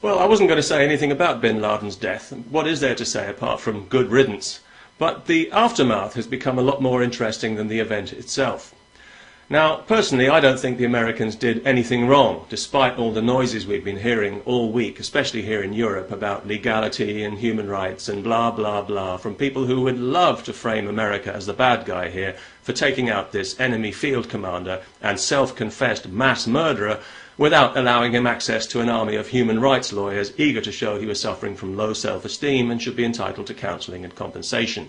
Well, I wasn't going to say anything about Bin Laden's death. What is there to say apart from good riddance? But the aftermath has become a lot more interesting than the event itself. Now, personally, I don't think the Americans did anything wrong, despite all the noises we've been hearing all week, especially here in Europe, about legality and human rights and blah, blah, blah, from people who would love to frame America as the bad guy here for taking out this enemy field commander and self-confessed mass murderer without allowing him access to an army of human rights lawyers eager to show he was suffering from low self-esteem and should be entitled to counselling and compensation.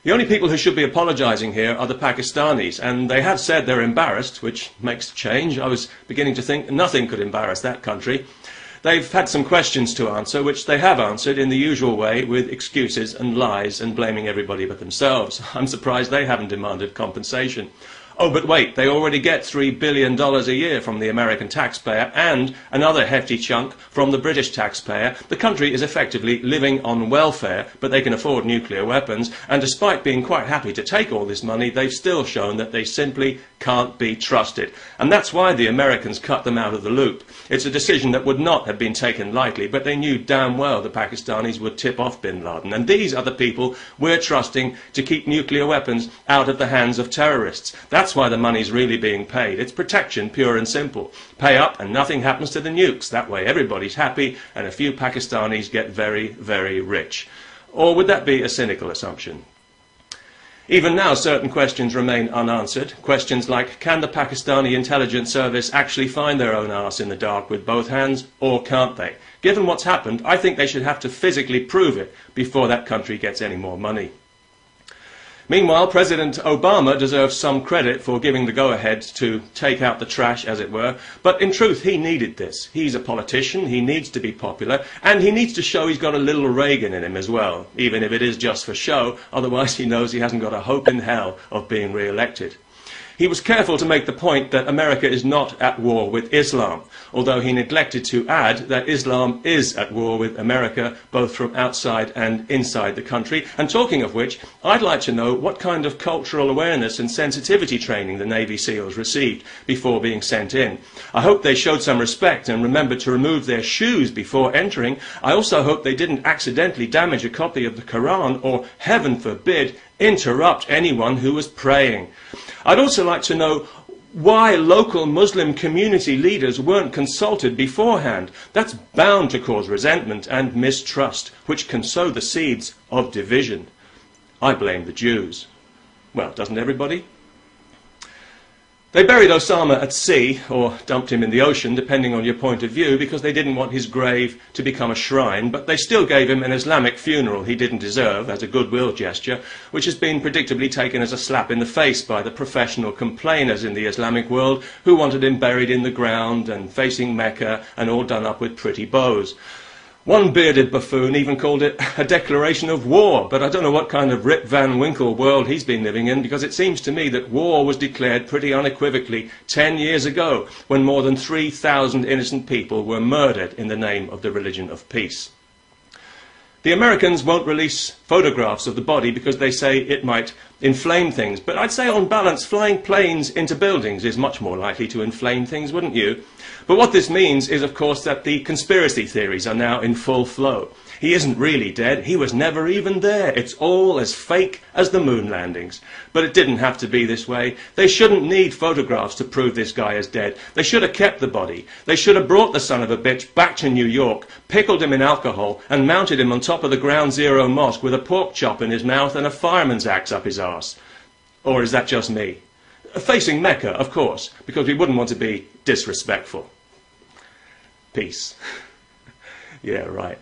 The only people who should be apologising here are the Pakistanis, and they have said they're embarrassed, which makes a change. I was beginning to think nothing could embarrass that country. They've had some questions to answer, which they have answered in the usual way with excuses and lies and blaming everybody but themselves. I'm surprised they haven't demanded compensation. Oh, but wait, they already get $3 billion a year from the American taxpayer and another hefty chunk from the British taxpayer. The country is effectively living on welfare, but they can afford nuclear weapons, and despite being quite happy to take all this money, they've still shown that they simply can't be trusted. And that's why the Americans cut them out of the loop. It's a decision that would not have been taken lightly, but they knew damn well the Pakistanis would tip off Bin Laden. And these are the people we're trusting to keep nuclear weapons out of the hands of terrorists. That's why the money's really being paid. It's protection, pure and simple. Pay up and nothing happens to the nukes. That way everybody's happy and a few Pakistanis get very, very rich. Or would that be a cynical assumption? Even now, certain questions remain unanswered. Questions like, can the Pakistani intelligence service actually find their own arse in the dark with both hands, or can't they? Given what's happened, I think they should have to physically prove it before that country gets any more money. Meanwhile, President Obama deserves some credit for giving the go-ahead to take out the trash, as it were, but in truth, he needed this. He's a politician, he needs to be popular, and he needs to show he's got a little Reagan in him as well, even if it is just for show, otherwise he knows he hasn't got a hope in hell of being re-elected. He was careful to make the point that America is not at war with Islam, although he neglected to add that Islam is at war with America, both from outside and inside the country. And talking of which, I'd like to know what kind of cultural awareness and sensitivity training the Navy SEALs received before being sent in. I hope they showed some respect and remembered to remove their shoes before entering. I also hope they didn't accidentally damage a copy of the Quran or, heaven forbid, interrupt anyone who was praying. I'd also like to know why local Muslim community leaders weren't consulted beforehand. That's bound to cause resentment and mistrust, which can sow the seeds of division. I blame the Jews. Well, doesn't everybody? They buried Osama at sea, or dumped him in the ocean, depending on your point of view, because they didn't want his grave to become a shrine, but they still gave him an Islamic funeral he didn't deserve, as a goodwill gesture, which has been predictably taken as a slap in the face by the professional complainers in the Islamic world who wanted him buried in the ground and facing Mecca and all done up with pretty bows. One bearded buffoon even called it a declaration of war, but I don't know what kind of Rip Van Winkle world he's been living in, because it seems to me that war was declared pretty unequivocally 10 years ago, when more than 3,000 innocent people were murdered in the name of the religion of peace. The Americans won't release photographs of the body because they say it might inflame things, but I'd say on balance flying planes into buildings is much more likely to inflame things, wouldn't you? But what this means is, of course, that the conspiracy theories are now in full flow. He isn't really dead, he was never even there. It's all as fake as the moon landings. But it didn't have to be this way. They shouldn't need photographs to prove this guy is dead. They should have kept the body. They should have brought the son of a bitch back to New York, pickled him in alcohol, and mounted him on top of the Ground Zero mosque with a pork chop in his mouth and a fireman's axe up his arse. Or is that just me? Facing Mecca, of course, because we wouldn't want to be disrespectful. Peace. Yeah, right.